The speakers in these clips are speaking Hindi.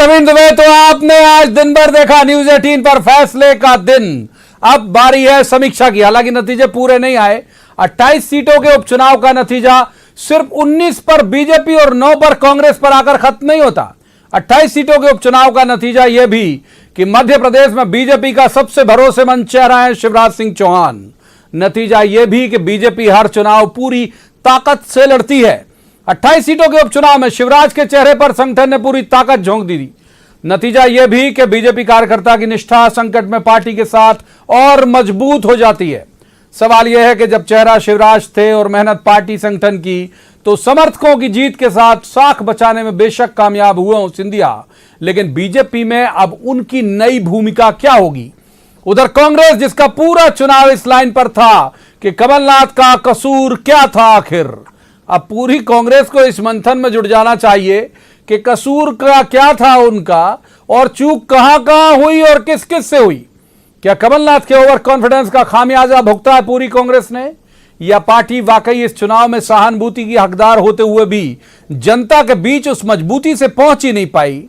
नवीन दुबे, तो आपने आज दिन भर देखा न्यूज 18 पर फैसले का दिन। अब बारी है समीक्षा की। हालांकि नतीजे पूरे नहीं आए। 28 सीटों के उपचुनाव का नतीजा सिर्फ 19 पर बीजेपी और 9 पर कांग्रेस पर आकर खत्म नहीं होता। 28 सीटों के उपचुनाव का नतीजा यह भी कि मध्य प्रदेश में बीजेपी का सबसे भरोसेमंद चेहरा है शिवराज सिंह चौहान। नतीजा यह भी कि बीजेपी हर चुनाव पूरी ताकत से लड़ती है। 28 सीटों के उपचुनाव में शिवराज के चेहरे पर संगठन ने पूरी ताकत झोंक दी थी। नतीजा यह भी कि बीजेपी कार्यकर्ता की निष्ठा संकट में पार्टी के साथ और मजबूत हो जाती है। सवाल यह है कि जब चेहरा शिवराज थे और मेहनत पार्टी संगठन की, तो समर्थकों की जीत के साथ साख बचाने में बेशक कामयाब हुए हों सिंधिया, लेकिन बीजेपी में अब उनकी नई भूमिका क्या होगी? उधर कांग्रेस, जिसका पूरा चुनाव इस लाइन पर था कि कमलनाथ का कसूर क्या था आखिर, अब पूरी कांग्रेस को इस मंथन में जुड़ जाना चाहिए कि कसूर का क्या था उनका और चूक कहां कहां हुई और किस किस से हुई। क्या कमलनाथ के ओवर कॉन्फिडेंस का खामियाजा भुगता है पूरी कांग्रेस ने, या पार्टी वाकई इस चुनाव में सहानुभूति की हकदार होते हुए भी जनता के बीच उस मजबूती से पहुंच ही नहीं पाई?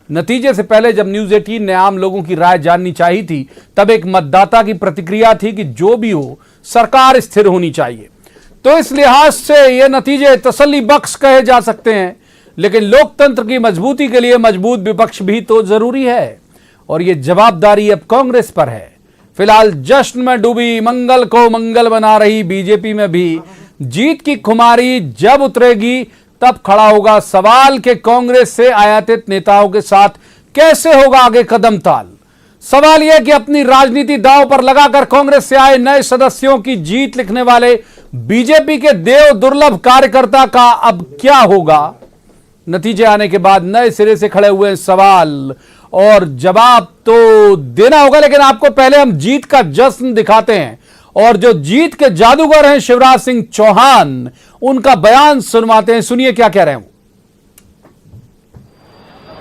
नतीजे से पहले जब न्यूज 18 ने आम लोगों की राय जाननी चाहिए थी, तब एक मतदाता की प्रतिक्रिया थी कि जो भी हो सरकार स्थिर होनी चाहिए। तो इस लिहाज से ये नतीजे तसल्ली बख्श कहे जा सकते हैं, लेकिन लोकतंत्र की मजबूती के लिए मजबूत विपक्ष भी तो जरूरी है और ये जवाबदारी अब कांग्रेस पर है। फिलहाल जश्न में डूबी मंगल को मंगल बना रही बीजेपी में भी जीत की खुमारी जब उतरेगी, तब खड़ा होगा सवाल कि कांग्रेस से आयातित नेताओं के साथ कैसे होगा आगे कदम ताल। सवाल यह कि अपनी राजनीति दांव पर लगाकर कांग्रेस से आए नए सदस्यों की जीत लिखने वाले बीजेपी के देव दुर्लभ कार्यकर्ता का अब क्या होगा? नतीजे आने के बाद नए सिरे से खड़े हुए सवाल और जवाब तो देना होगा, लेकिन आपको पहले हम जीत का जश्न दिखाते हैं और जो जीत के जादूगर हैं शिवराज सिंह चौहान, उनका बयान सुनवाते हैं। सुनिए क्या कह रहे हैं।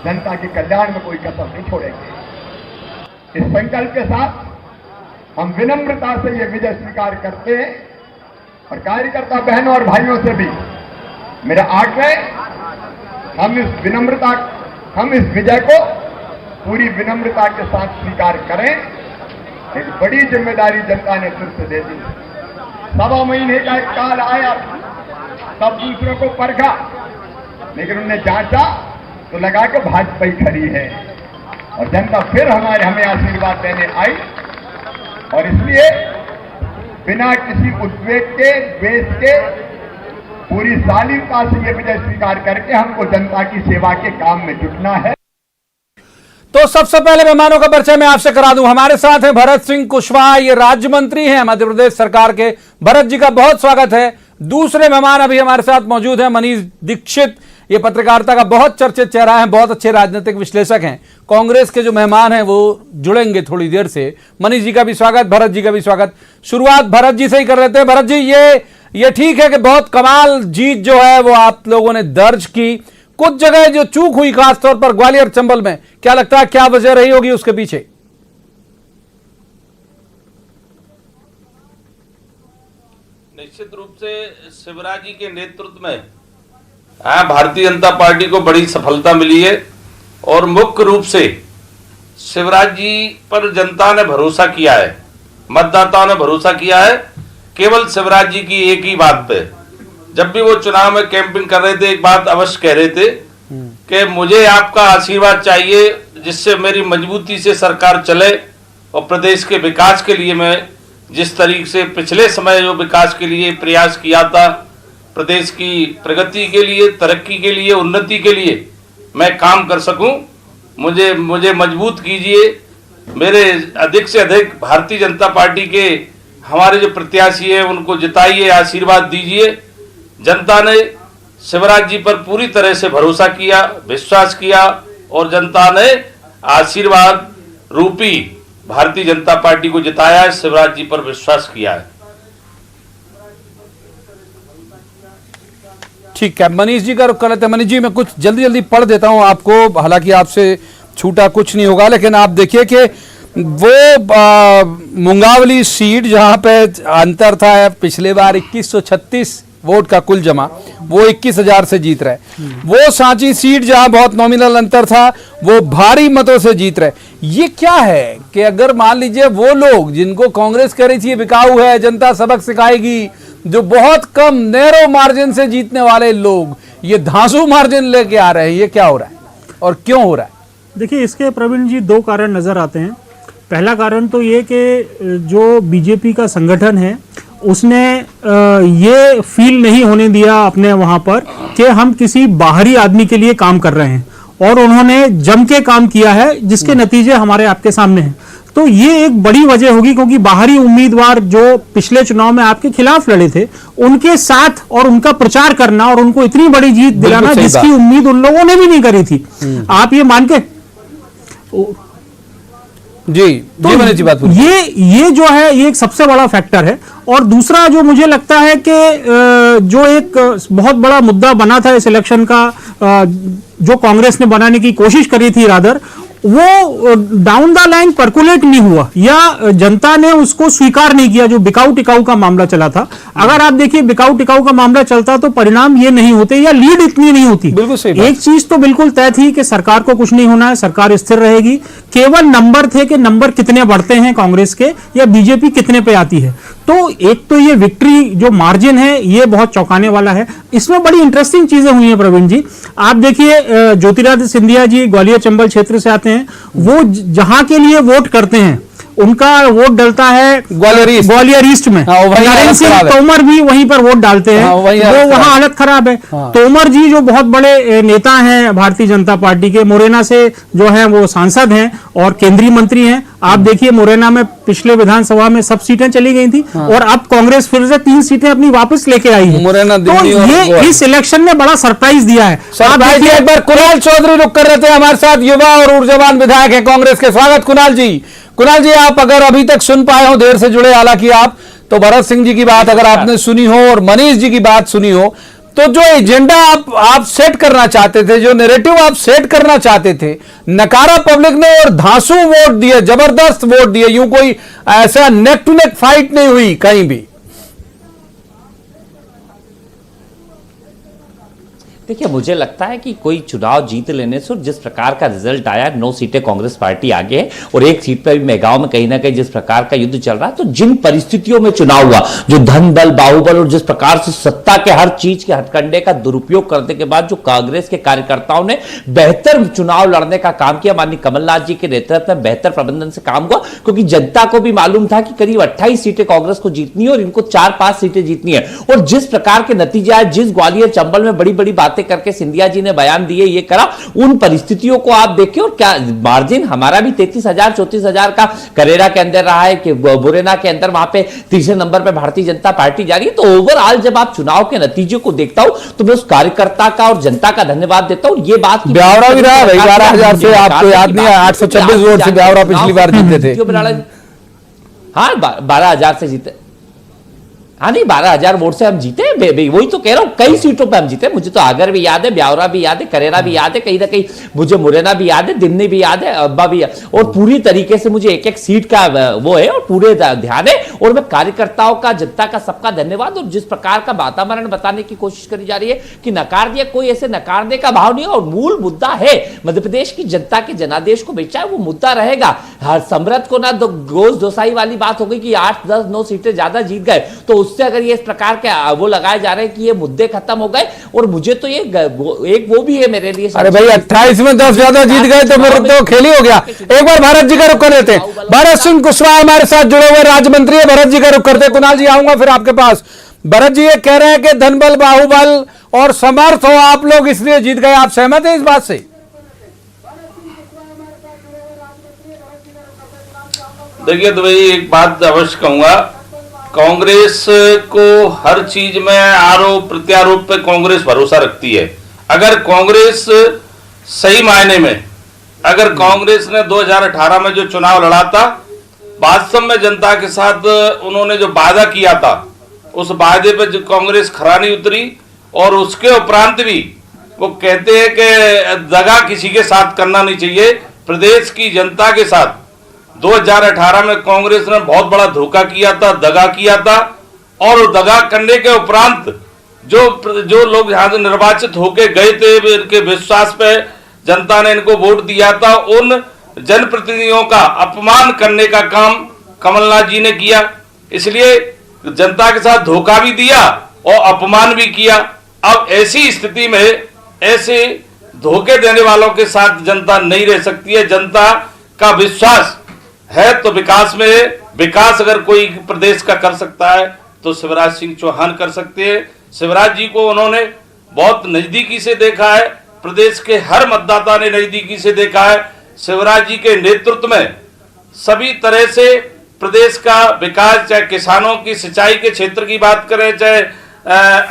जनता के कल्याण में कोई कसर नहीं छोड़ेंगे। इस संकल्प के साथ हम विनम्रता से ये विजय स्वीकार करते हैं और कार्यकर्ता बहनों और भाइयों से भी मेरा आग्रह, हम इस विजय को पूरी विनम्रता के साथ स्वीकार करें। एक बड़ी जिम्मेदारी जनता ने फिर से दे दी। 1.25 महीने का एक काल आया, तब दूसरों को परखा, लेकिन उन्हें जांचा तो लगा कि भाजपा ही खड़ी है और जनता फिर हमें आशीर्वाद देने आई। और इसलिए बिना किसी उद्वेग के, द्वेष के, पूरी शालीनता से ये विजय स्वीकार करके हमको जनता की सेवा के काम में जुटना है। तो सबसे पहले मेहमानों का परिचय मैं आपसे करा दूं। हमारे साथ हैं भरत सिंह कुशवाहा, ये राज्य मंत्री हैं मध्य प्रदेश सरकार के। भरत जी का बहुत स्वागत है। दूसरे मेहमान अभी हमारे साथ मौजूद हैं मनीष दीक्षित, ये पत्रकारिता का बहुत चर्चित चेहरा है, बहुत अच्छे राजनीतिक विश्लेषक हैं। कांग्रेस के जो मेहमान हैं वो जुड़ेंगे थोड़ी देर से। मनीष जी का भी स्वागत, भरत जी का भी स्वागत। शुरुआत भरत जी से ही कर लेते हैं। भरत जी, ये ठीक है कि बहुत कमाल जीत जो है वो आप लोगों ने दर्ज की, कुछ जगह जो चूक हुई खासतौर पर ग्वालियर चंबल में, क्या लगता है क्या वजह रही होगी उसके पीछे? निश्चित रूप से शिवराज जी के नेतृत्व में भारतीय जनता पार्टी को बड़ी सफलता मिली है और मुख्य रूप से शिवराज जी पर जनता ने भरोसा किया है, मतदाताओं ने भरोसा किया है केवल शिवराज जी की एक ही बात पे। जब भी वो चुनाव में कैंपिंग कर रहे थे, एक बात अवश्य कह रहे थे कि मुझे आपका आशीर्वाद चाहिए जिससे मेरी मजबूती से सरकार चले और प्रदेश के विकास के लिए मैं जिस तरीके से पिछले समय जो विकास के लिए प्रयास किया था, प्रदेश की प्रगति के लिए, तरक्की के लिए, उन्नति के लिए मैं काम कर सकूं, मुझे मजबूत कीजिए। मेरे अधिक से अधिक भारतीय जनता पार्टी के हमारे जो प्रत्याशी है उनको जिताइए, आशीर्वाद दीजिए। जनता ने शिवराज जी पर पूरी तरह से भरोसा किया, विश्वास किया और जनता ने आशीर्वाद रूपी भारतीय जनता पार्टी को जिताया है, शिवराज जी पर विश्वास किया है। ठीक है, मनीष जी का रुख कर लेते हैं। मनीष जी, मैं कुछ जल्दी पढ़ देता हूं आपको, हालांकि आपसे छूटा कुछ नहीं होगा, लेकिन आप देखिए कि वो मुंगावली सीट जहां पे अंतर था पिछले बार 2136 वोट का कुल जमा, वो 21,000 से जीत रहे। वो सांची सीट जहां बहुत नॉमिनल अंतर था, वो भारी मतों से जीत रहे। ये क्या है कि अगर मान लीजिए वो लोग जिनको कांग्रेस कह रही थी बिकाऊ है, जनता सबक सिखाएगी, जो बहुत कम नैरो मार्जिन से जीतने वाले लोग ये धांसू मार्जिन लेके आ रहे हैं, ये क्या हो रहा है और क्यों हो रहा है? देखिए, इसके प्रवीण जी 2 कारण नजर आते हैं। पहला कारण तो ये कि जो बीजेपी का संगठन है उसने ये फील नहीं होने दिया अपने वहां पर कि हम किसी बाहरी आदमी के लिए काम कर रहे हैं, और उन्होंने जम के काम किया है जिसके नतीजे हमारे आपके सामने हैं। तो ये एक बड़ी वजह होगी, क्योंकि बाहरी उम्मीदवार जो पिछले चुनाव में आपके खिलाफ लड़े थे उनके साथ और उनका प्रचार करना और उनको इतनी बड़ी जीत दिलाना जिसकी उम्मीद उन लोगों ने भी नहीं करी थी, आप ये मान के जी तो जी, मैंने बात ये जो है ये एक सबसे बड़ा फैक्टर है। और दूसरा जो मुझे लगता है कि जो एक बहुत बड़ा मुद्दा बना था इस इलेक्शन का, जो कांग्रेस ने बनाने की कोशिश करी थी रादर, वो डाउन द लाइन परकुलेट नहीं हुआ या जनता ने उसको स्वीकार नहीं किया। जो बिकाऊ टिकाऊ का मामला चला था, अगर आप देखिए बिकाऊ टिकाऊ का मामला चलता तो परिणाम ये नहीं होते या लीड इतनी नहीं होती। बिल्कुल सही बात। एक चीज तो बिल्कुल तय थी कि सरकार को कुछ नहीं होना है, सरकार स्थिर रहेगी। केवल नंबर थे कि नंबर कितने बढ़ते हैं कांग्रेस के या बीजेपी कितने पे आती है। तो एक तो ये विक्ट्री जो मार्जिन है ये बहुत चौंकाने वाला है। इसमें बड़ी इंटरेस्टिंग चीजें हुई हैं प्रवीण जी। आप देखिए, ज्योतिरादित्य सिंधिया जी ग्वालियर चंबल क्षेत्र से आते हैं, वो जहां के लिए वोट करते हैं उनका वोट डलता है ग्वालियर ईस्ट में। नरेंद्र सिंह तोमर भी वहीं पर वोट डालते हैं, वो वहां हालत खराब है। तोमर जी जो बहुत बड़े नेता हैं भारतीय जनता पार्टी के, मुरैना से जो है वो सांसद हैं और केंद्रीय मंत्री हैं। आप देखिए मुरैना में पिछले विधानसभा में सब सीटें चली गई थी और अब कांग्रेस फिर से 3 सीटें अपनी वापस लेके आई है। तो ये इस इलेक्शन ने बड़ा सरप्राइज दिया है। आप देखिए, एक बार कुणाल चौधरी रुक कर रहे थे हमारे साथ, युवा और ऊर्जावान विधायक है कांग्रेस के। स्वागत कुणाल जी। कुणाल जी, आप अगर अभी तक सुन पाए हो, देर से जुड़े हालांकि आप, तो भरत सिंह जी की बात अगर आपने सुनी हो और मनीष जी की बात सुनी हो, तो जो एजेंडा आप सेट करना चाहते थे, जो नैरेटिव आप सेट करना चाहते थे, नकारा पब्लिक ने और धांसू वोट दिए, जबरदस्त वोट दिए, यूं कोई ऐसा नेक टू नेक फाइट नहीं हुई कहीं भी। देखिए, मुझे लगता है कि कोई चुनाव जीत लेने से जिस प्रकार का रिजल्ट आया, 9 सीटें कांग्रेस पार्टी आगे है और 1 सीट पर भी मेगांव में कहीं ना कहीं जिस प्रकार का युद्ध चल रहा है, तो जिन परिस्थितियों में चुनाव हुआ, जो धन बल बाहुबल और जिस प्रकार से सत्ता के हर चीज के हथकंडे का दुरुपयोग करने के बाद जो कांग्रेस के कार्यकर्ताओं ने बेहतर चुनाव लड़ने का काम किया, माननीय कमलनाथ जी के नेतृत्व में बेहतर प्रबंधन से काम हुआ, क्योंकि जनता को भी मालूम था कि करीब 28 सीटें कांग्रेस को जीतनी है और इनको 4-5 सीटें जीतनी है। और जिस प्रकार के नतीजे आए, जिस ग्वालियर चंबल में बड़ी बड़ी बातें करके सिंधिया जी ने बयान दिए, ये करा, उन परिस्थितियों को आप देखिए। और क्या मार्जिन हमारा भी 33,000-34,000 का करेरा के अंदर रहा है कि मुरैना के अंदर वहां पे तीसरे नंबर पे भारतीय जनता पार्टी जा रही है। तो ओवरऑल जब आप चुनाव के नतीजे को देखता हूं तो मैं उस कार्यकर्ता का और जनता का धन्यवाद देता हूं। ये बात ब्यावरा भी रहा भाई, 12,000 से आपको याद नहीं है, 826 वोट से ब्यावरा पिछली बार जीते थे। हाँ, 12,000 से जीते। हाँ नहीं, 12,000 वोट से हम जीते, वही तो कह रहा हूं, कई सीटों पे हम जीते। मुझे तो आगर भी याद है, ब्यावरा भी याद है, करेरा भी याद है, कहीं ना कहीं मुझे मुरैना भी याद है, दिमनी भी याद है, अब्बा भी याद, और पूरी तरीके से मुझे एक एक सीट का वो है और पूरे ध्यान है। और मैं कार्यकर्ताओं का, जनता का, सबका धन्यवाद। और जिस प्रकार का वातावरण बताने की कोशिश करी जा रही है कि नकार दिया, कोई ऐसे नकारने का भाव नहीं है। और मूल मुद्दा है मध्य प्रदेश की जनता के जनादेश को बेचा है, वो मुद्दा रहेगा। हर समृद्ध को ना गोश दोसाई वाली बात हो गई कि 8, 10, 9 सीटें ज्यादा जीत गए, तो उससे अगर ये इस प्रकार के वो लगाए जा रहे हैं कि ये मुद्दे खत्म हो गए। और मुझे तो ये एक वो भी है मेरे लिए, अरे भाई 28 में 10 ज्यादा जीत गए तो मेरे तो खेल ही हो गया। एक बार भारत जी का रुख कर लेते हैं। भरत सिंह कुशवाहा हमारे साथ जुड़े हुए राज्य मंत्री है, भरत जी का रुख करते हैं। कुणाल जी, आऊंगा फिर आपके पास। भरत जी ये कह रहे हैं कि धनबल बाहुबल और समर्थ हो आप लोग इसलिए जीत गए, आप सहमत हैं इस बात से? देखिए तो भाई एक बात अवश्य कहूंगा, कांग्रेस को हर चीज में आरोप प्रत्यारोप पे कांग्रेस भरोसा रखती है। अगर कांग्रेस सही मायने में, अगर कांग्रेस ने 2018 में जो चुनाव लड़ा था, वास्तव में जनता के साथ उन्होंने जो वादा किया था, उस वादे पे जो कांग्रेस खरा नहीं उतरी, और उसके उपरांत भी वो कहते हैं कि दगा किसी के साथ करना नहीं चाहिए। प्रदेश की जनता के साथ 2018 में कांग्रेस ने बहुत बड़ा धोखा किया था, दगा किया था, और दगा करने के उपरांत जो लोग यहाँ से निर्वाचित होके गए थे, इनके विश्वास पे जनता ने इनको वोट दिया था, उन जनप्रतिनिधियों का अपमान करने का काम कमलनाथ जी ने किया। इसलिए जनता के साथ धोखा भी दिया और अपमान भी किया। अब ऐसी स्थिति में ऐसे धोखे देने वालों के साथ जनता नहीं रह सकती है। जनता का विश्वास है तो विकास में है। विकास अगर कोई प्रदेश का कर सकता है तो शिवराज सिंह चौहान कर सकते हैं। शिवराज जी को उन्होंने बहुत नजदीकी से देखा है, प्रदेश के हर मतदाता ने नजदीकी से देखा है। शिवराज जी के नेतृत्व में सभी तरह से प्रदेश का विकास, चाहे किसानों की सिंचाई के क्षेत्र की बात करें, चाहे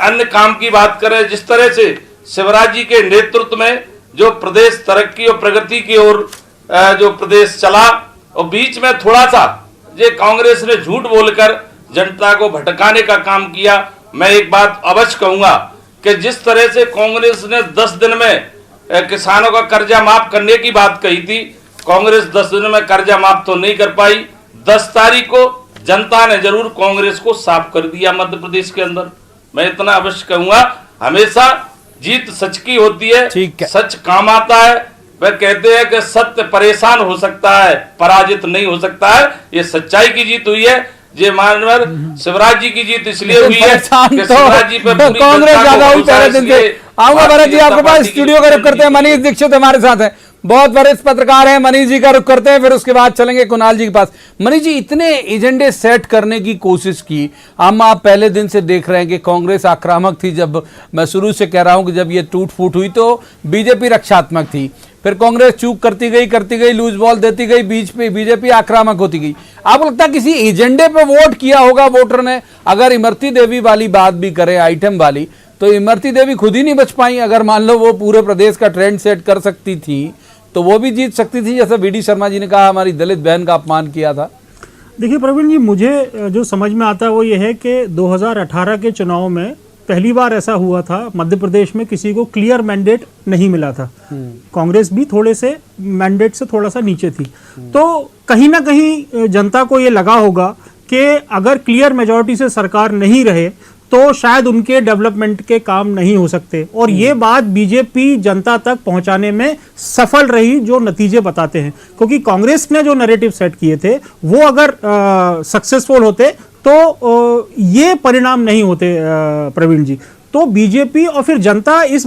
अन्य काम की बात करें, जिस तरह से शिवराज जी के नेतृत्व में जो प्रदेश तरक्की और प्रगति की ओर जो प्रदेश चला, और बीच में थोड़ा सा ये कांग्रेस ने झूठ बोलकर जनता को भटकाने का काम किया। मैं एक बात अवश्य कहूंगा कि जिस तरह से कांग्रेस ने 10 दिन में किसानों का कर्जा माफ करने की बात कही थी, कांग्रेस 10 दिन में कर्जा माफ तो नहीं कर पाई। 10 तारीख को जनता ने जरूर कांग्रेस को साफ कर दिया मध्य प्रदेश के अंदर। मैं इतना अवश्य कहूंगा, हमेशा जीत सच की होती है, सच काम आता है। वह कहते हैं कि सत्य परेशान हो सकता है, पराजित नहीं हो सकता है। ये सच्चाई की जीत हुई है। ये मानवर शिवराज जी की जीत इसलिए हुई है कि शिवराज जी पे पूरी कांग्रेस ज्यादा हुई पहले दिन से। आऊंगा भरत जी आपके पास, स्टूडियो का रुख करते हैं। मनीष दीक्षित हमारे साथ हैं, बहुत वरिष्ठ पत्रकार हैं। मनीष जी का रुख करते हैं, फिर उसके बाद चलेंगे कुणाल जी के पास। मनीष जी, इतने एजेंडे सेट करने की कोशिश की, हम आप पहले दिन से देख रहे हैं कि कांग्रेस आक्रामक थी। जब मैं शुरू से कह रहा हूं कि जब ये टूट फूट हुई तो बीजेपी रक्षात्मक थी, फिर कांग्रेस चूक करती गई, लूज बॉल देती गई, बीच पे बीजेपी आक्रामक होती गई। आपको लगता है किसी एजेंडे पे वोट किया होगा वोटर ने? अगर इमरती देवी वाली बात भी करें, आइटम वाली, तो इमरती देवी खुद ही नहीं बच पाई। अगर मान लो वो पूरे प्रदेश का ट्रेंड सेट कर सकती थी तो वो भी जीत सकती थी, जैसे वीडी शर्मा जी ने कहा हमारी दलित बहन का अपमान किया था। देखिए प्रवीण जी, मुझे जो समझ में आता है वो ये है कि 2018 के चुनाव में पहली बार ऐसा हुआ था मध्य प्रदेश में किसी को क्लियर मैंडेट नहीं मिला था। कांग्रेस भी थोड़े से मैंडेट से थोड़ा सा नीचे थी। तो कहीं ना कहीं जनता को ये लगा होगा कि अगर क्लियर मेजॉरिटी से सरकार नहीं रहे तो शायद उनके डेवलपमेंट के काम नहीं हो सकते। और ये बात बीजेपी जनता तक पहुंचाने में सफल रही, जो नतीजे बताते हैं। क्योंकि कांग्रेस ने जो नैरेटिव सेट किए थे वो अगर सक्सेसफुल होते तो ये परिणाम नहीं होते प्रवीण जी। तो बीजेपी और फिर जनता इस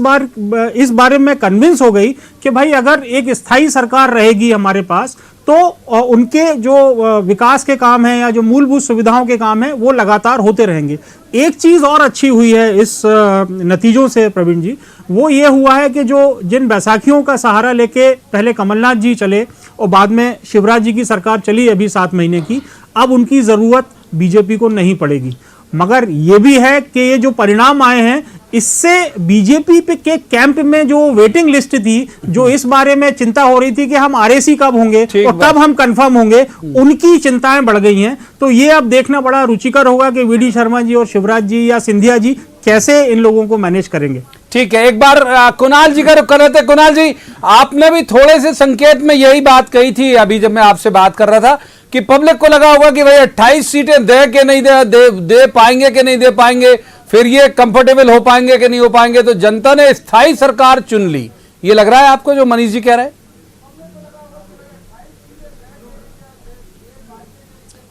बारे में कन्विंस हो गई कि भाई अगर एक स्थायी सरकार रहेगी हमारे पास तो उनके जो विकास के काम हैं या जो मूलभूत सुविधाओं के काम हैं वो लगातार होते रहेंगे। एक चीज और अच्छी हुई है इस नतीजों से प्रवीण जी, वो ये हुआ है कि जो जिन बैसाखियों का सहारा लेके पहले कमलनाथ जी चले और बाद में शिवराज जी की सरकार चली अभी 7 महीने की, अब उनकी जरूरत बीजेपी को नहीं पड़ेगी। मगर ये भी है कि ये जो परिणाम आए हैं इससे बीजेपी पे के कैंप में जो वेटिंग लिस्ट थी, जो इस बारे में चिंता हो रही थी कि हम आरएसी कब होंगे और कब हम कंफर्म होंगे, उनकी चिंताएं बढ़ गई हैं। तो ये अब देखना बड़ा रुचिकर होगा कि वीडी शर्मा जी और शिवराज जी या सिंधिया जी कैसे इन लोगों को मैनेज करेंगे। ठीक है, एक बार कुणाल जी का रुख कर रहे थे। कुणाल जी, आपने भी थोड़े से संकेत में यही बात कही थी अभी जब मैं आपसे बात कर रहा था कि पब्लिक को लगा होगा कि भाई 28 सीटें दे के नहीं दे पाएंगे कि नहीं दे पाएंगे, फिर ये कंफर्टेबल हो पाएंगे कि नहीं हो पाएंगे। तो जनता ने स्थायी सरकार चुन ली, ये लग रहा है आपको जो मनीष जी कह रहे हैं?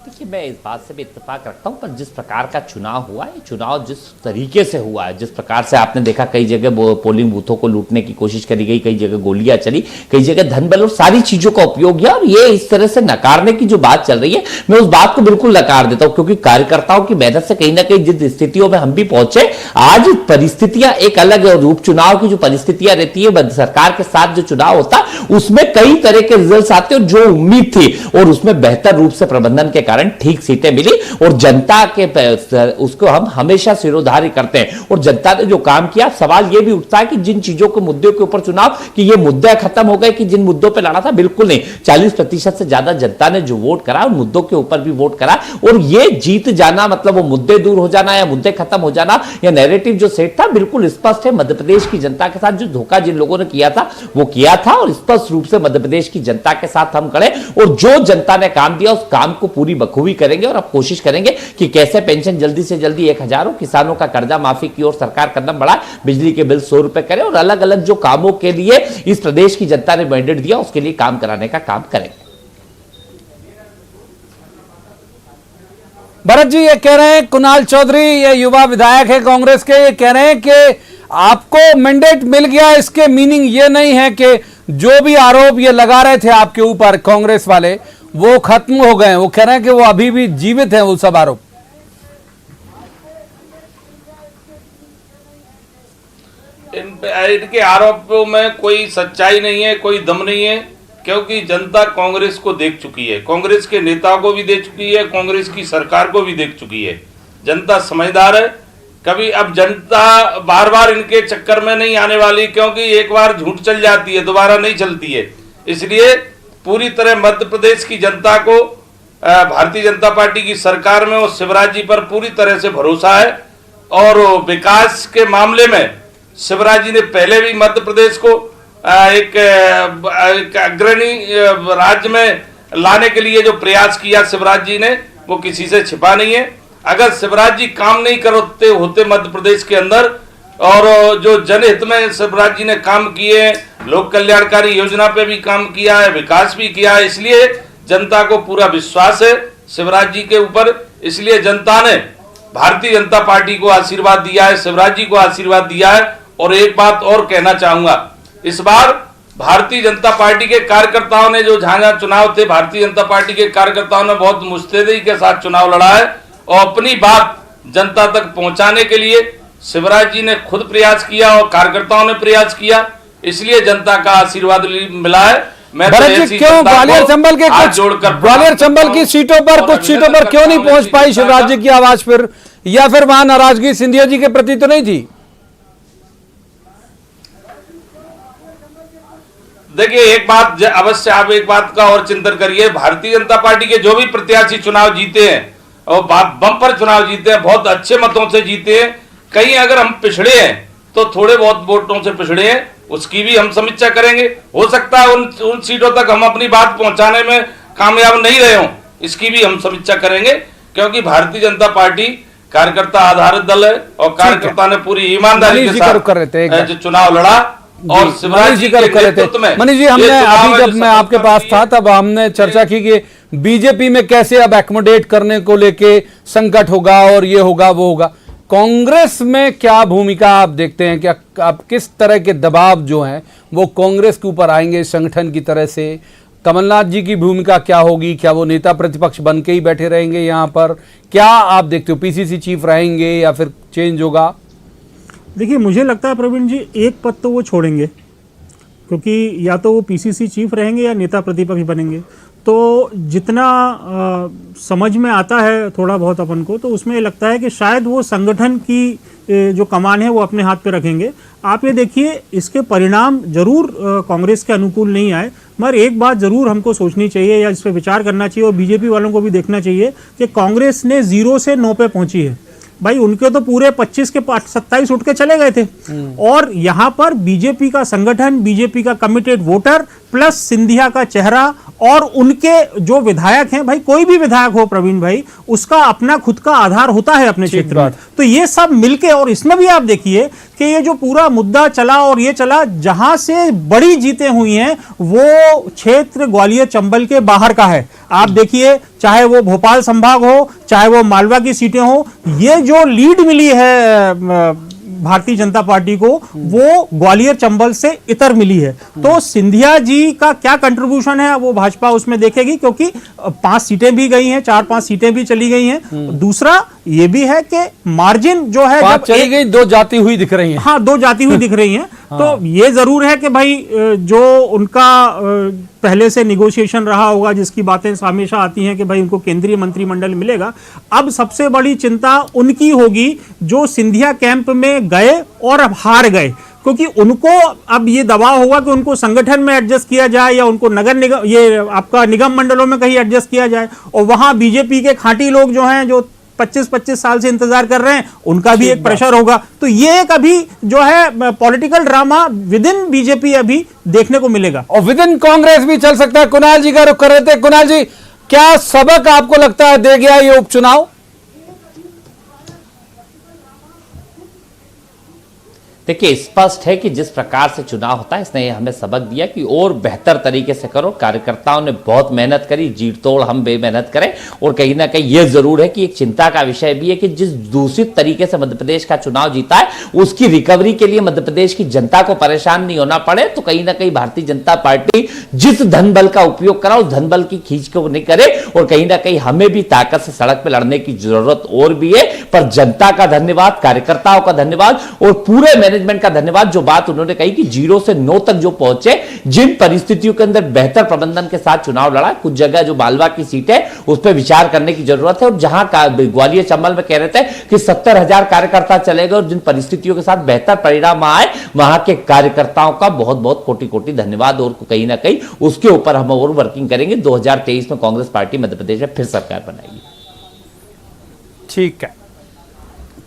देखिए, मैं इस बात से भी इत्तेफाक रखता हूं, पर जिस प्रकार का चुनाव हुआ है, चुनाव जिस तरीके से हुआ है, जिस प्रकार से आपने देखा कई जगह पोलिंग बूथों को लूटने की कोशिश करी गई, कई जगह गोलियां चली, कई जगह धन बल और सारी चीजों का उपयोग किया, और ये इस तरह से नकारने की जो बात चल रही है, मैं उस बात को बिल्कुल नकार देता हूं। क्योंकि कार्यकर्ताओं की मेहनत से कहीं ना कहीं जिस स्थितियों में हम भी पहुंचे, आज परिस्थितियां एक अलग रूप, चुनाव की जो परिस्थितियां रहती है, सरकार के साथ जो चुनाव होता उसमें कई तरह के रिजल्ट आते और जो उम्मीद थी और उसमें बेहतर रूप से प्रबंधन के कारण ठीक सीटें मिली। और जनता के उसको हम हमेशा सिरोधार्य करते हैं, और जनता ने जो काम किया, सवाल यह भी उठता है कि जिन चीजों के मुद्दों के ऊपर चुनाव, कि ये मुद्दे खत्म हो गए कि जिन मुद्दों पर लड़ा था, बिल्कुल नहीं। 40% से ज्यादा जनता ने जो वोट करा उन मुद्दों के ऊपर भी वोट करा, और ये जीत जाना मतलब वो मुद्दे दूर हो जाना या मुद्दे खत्म हो जाना या नैरेटिव जो सेट था, बिल्कुल स्पष्ट है। मध्य प्रदेश की जनता के साथ जो धोखा जिन लोगों ने किया था वो किया था, और स्पष्ट रूप से मध्य प्रदेश की जनता के साथ हम खड़े, और जो जनता ने काम दिया उस काम को पूरी बखूबी बखूबी करेंगे और अब कोशिश करेंगे कि कैसे पेंशन जल्दी से जल्दी 1000 हो, किसानों का कर्जा माफी की ओर सरकार कदम बढ़ाए, बिजली के बिल 100 रुपए करे और अलग अलग जो कामों के लिए इस प्रदेश की जनता ने मैंडेट दिया उसके लिए काम कराने का काम करेंगे। भरत जी ये कह रहे हैं, कुणाल चौधरी ये युवा विधायक है कांग्रेस के, ये कह रहे हैं कि आपको मैंडेट मिल गया, इसके मीनिंग ये नहीं है कि जो भी आरोप ये लगा रहे थे आपके ऊपर कांग्रेस वाले वो खत्म हो गए। वो कह रहे हैं कि वो अभी भी जीवित हैं वो सब आरोप। इनके आरोपों में कोई सच्चाई नहीं है, कोई दम नहीं है, क्योंकि जनता कांग्रेस को देख चुकी है, कांग्रेस के नेताओं को भी देख चुकी है, कांग्रेस की सरकार को भी देख चुकी है। जनता समझदार है, कभी अब जनता बार बार इनके चक्कर में नहीं आने वाली, क्योंकि एक बार झूठ चल जाती है दोबारा नहीं चलती है। इसलिए पूरी तरह मध्य प्रदेश की जनता को भारतीय जनता पार्टी की सरकार में और शिवराज जी पर पूरी तरह से भरोसा है। और विकास के मामले में शिवराज जी ने पहले भी मध्य प्रदेश को एक अग्रणी राज्य में लाने के लिए जो प्रयास किया शिवराज जी ने, वो किसी से छिपा नहीं है। अगर शिवराज जी काम नहीं करते होते मध्य प्रदेश के अंदर, और जो जनहित में शिवराज जी ने काम किए, लोक कल्याणकारी योजना पे भी काम किया है, विकास भी किया है, इसलिए जनता को पूरा विश्वास है शिवराज जी के ऊपर। इसलिए जनता ने भारतीय जनता पार्टी को आशीर्वाद दिया है, शिवराज जी को आशीर्वाद दिया है। और एक बात और कहना चाहूंगा, इस बार भारतीय जनता पार्टी के कार्यकर्ताओं ने जो जहां चुनाव थे, भारतीय जनता पार्टी के कार्यकर्ताओं ने बहुत मुस्तैदी के साथ चुनाव लड़ा है और अपनी बात जनता तक पहुंचाने के लिए शिवराज जी ने खुद प्रयास किया और कार्यकर्ताओं ने प्रयास किया, इसलिए जनता का आशीर्वाद मिला है। मैं भरत जी क्यों ग्वालियर चंबल के ग्वालियर चंबल की सीटों पर कुछ सीटों पर क्यों नहीं पहुंच पाई शिवराज जी की आवाज फिर, या फिर वहां नाराजगी सिंधिया जी के प्रति तो नहीं थी? देखिए एक बात अवश्य आप एक बात का और चिंतन करिए, भारतीय जनता पार्टी के जो भी प्रत्याशी चुनाव जीते हैं और बम्पर चुनाव जीते हैं, बहुत अच्छे मतों से जीते हैं। कहीं अगर हम पिछड़े हैं तो थोड़े बहुत वोटों से पिछड़े हैं, उसकी भी हम समीक्षा करेंगे। हो सकता है उन सीटों तक हम अपनी बात पहुंचाने में कामयाब नहीं रहे हों, इसकी भी हम समीक्षा करेंगे, क्योंकि भारतीय जनता पार्टी कार्यकर्ता आधारित दल है और कार्यकर्ता ने पूरी ईमानदारी के साथ जो चुनाव लड़ा। और शिवराज जी कर रहे थे मनीष जी, हमने अभी जब मैं आपके पास था तब हमने चर्चा की कि बीजेपी में कैसे अब एकोमोडेट करने को लेके संकट होगा और ये होगा वो होगा। कांग्रेस में क्या भूमिका आप देखते हैं, क्या आप किस तरह के दबाव जो हैं वो कांग्रेस के ऊपर आएंगे संगठन की तरह से? कमलनाथ जी की भूमिका क्या होगी? क्या वो नेता प्रतिपक्ष बन के ही बैठे रहेंगे यहाँ पर? क्या आप देखते हो, पीसीसी चीफ रहेंगे या फिर चेंज होगा? देखिए मुझे लगता है प्रवीण जी एक पद तो वो छोड़ेंगे, क्योंकि या तो वो पीसीसी चीफ रहेंगे या नेता प्रतिपक्ष बनेंगे। तो जितना समझ में आता है थोड़ा बहुत अपन को, तो उसमें लगता है कि शायद वो संगठन की जो कमान है वो अपने हाथ पे रखेंगे। आप ये देखिए इसके परिणाम जरूर कांग्रेस के अनुकूल नहीं आए, मगर एक बात जरूर हमको सोचनी चाहिए या इस पर विचार करना चाहिए और बीजेपी वालों को भी देखना चाहिए कि कांग्रेस ने 0 से 9 पे पहुंची है। भाई उनके तो पूरे 25 के 27 उठ के चले गए थे, और यहाँ पर बीजेपी का संगठन, बीजेपी का कमिटेड वोटर प्लस सिंधिया का चेहरा और उनके जो विधायक हैं, भाई कोई भी विधायक हो प्रवीण भाई, उसका अपना खुद का आधार होता है अपने क्षेत्र में। तो ये सब मिलके, और इसमें भी आप देखिए कि ये जो पूरा मुद्दा चला और ये चला, जहां से बड़ी जीतें हुई हैं वो क्षेत्र ग्वालियर चंबल के बाहर का है। आप देखिए चाहे वो भोपाल संभाग हो, चाहे वो मालवा की सीटें हो, ये जो लीड मिली है भारतीय जनता पार्टी को वो ग्वालियर चंबल से इतर मिली है। तो सिंधिया जी का क्या कंट्रीब्यूशन है वो भाजपा उसमें देखेगी, क्योंकि 5 सीटें भी गई हैं, 4-5 सीटें भी चली गई हैं। दूसरा ये भी है कि मार्जिन जो है जब चली गई, 2 जाती हुई दिख रही हैं। हाँ 2 जाती हुई दिख रही हैं। तो ये जरूर है कि भाई जो उनका पहले से निगोशिएशन रहा होगा, जिसकी बातें हमेशा आती हैं कि भाई उनको केंद्रीय मंत्रिमंडल मिलेगा, अब सबसे बड़ी चिंता उनकी होगी जो सिंधिया कैंप में गए और अब हार गए, क्योंकि उनको अब ये दबाव होगा कि उनको संगठन में एडजस्ट किया जाए या उनको नगर निगम, ये आपका निगम मंडलों में कहीं एडजस्ट किया जाए, और वहां बीजेपी के खांटी लोग जो हैं, जो 25-25 साल से इंतजार कर रहे हैं, उनका भी एक प्रेशर होगा। तो ये एक अभी जो है political drama with in BJP अभी देखने को मिलेगा, और विद इन कांग्रेस भी चल सकता है। कुणाल जी का रुख कर रहे थे। कुणाल जी, क्या सबक आपको लगता है दे गया ये उपचुनाव? देखिए, स्पष्ट है कि जिस प्रकार से चुनाव होता है इसने हमें सबक दिया कि और बेहतर तरीके से करो। कार्यकर्ताओं ने बहुत मेहनत करी, जीत तोड़ हम बेमेहनत करें। और कहीं ना कहीं यह जरूर है कि एक चिंता का विषय भी है कि जिस दूषित तरीके से मध्य प्रदेश का चुनाव जीता है उसकी रिकवरी के लिए मध्य प्रदेश की जनता को परेशान नहीं होना पड़े। तो कहीं ना कहीं भारतीय जनता पार्टी जिस धन बल का उपयोग करा उस धन बल की खींच को नहीं करे। और कहीं ना कहीं हमें भी ताकत से सड़क पर लड़ने की जरूरत और भी है। पर जनता का धन्यवाद, कार्यकर्ताओं का धन्यवाद और पूरे मैनेजमेंट का धन्यवाद। जो बात उन्होंने कही कि 0 से 9 तक जो पहुंचे, जिन परिस्थितियों के अंदर बेहतर प्रबंधन के साथ चुनाव लड़ा। कुछ जगह जो मालवा की सीट है उस पर विचार करने की जरूरत है। और जहां ग्वालियर चंबल में कह रहे थे कि 70,000 कार्यकर्ता चले गए और जिन परिस्थितियों के साथ बेहतर परिणाम आए, वहां के कार्यकर्ताओं का बहुत बहुत कोटि कोटि धन्यवाद। और कहीं ना कहीं उसके ऊपर हम और वर्किंग करेंगे। 2023 में कांग्रेस पार्टी मध्य प्रदेश में फिर सरकार बनाएगी।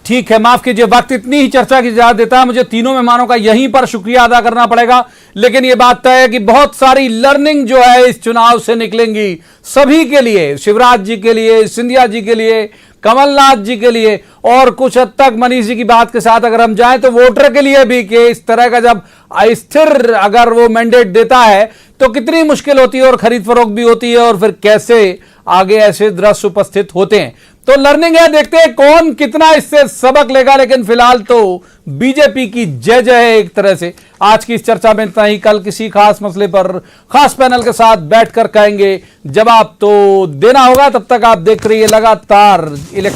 ठीक है, माफ कीजिए, वक्त इतनी ही चर्चा की इजाजत देता है। मुझे तीनों मेहमानों का यहीं पर शुक्रिया अदा करना पड़ेगा। लेकिन यह बात तय है कि बहुत सारी लर्निंग जो है इस चुनाव से निकलेंगी सभी के लिए, शिवराज जी के लिए, सिंधिया जी के लिए, कमलनाथ जी के लिए और कुछ हद तक मनीष जी की बात के साथ अगर हम जाएं तो वोटर के लिए भी कि इस तरह का जब अस्थिर अगर वो मैंडेट देता है तो कितनी मुश्किल होती है और खरीद फरोख्त भी होती है और फिर कैसे आगे ऐसे दृश्य उपस्थित होते हैं। तो लर्निंग है, देखते हैं कौन कितना इससे सबक लेगा। लेकिन फिलहाल तो बीजेपी की जय जय है एक तरह से। आज की इस चर्चा में इतना ही। कल किसी खास मसले पर खास पैनल के साथ बैठकर कहेंगे, जवाब तो देना होगा। तब तक आप देख रहिए लगातार इलेक्शन।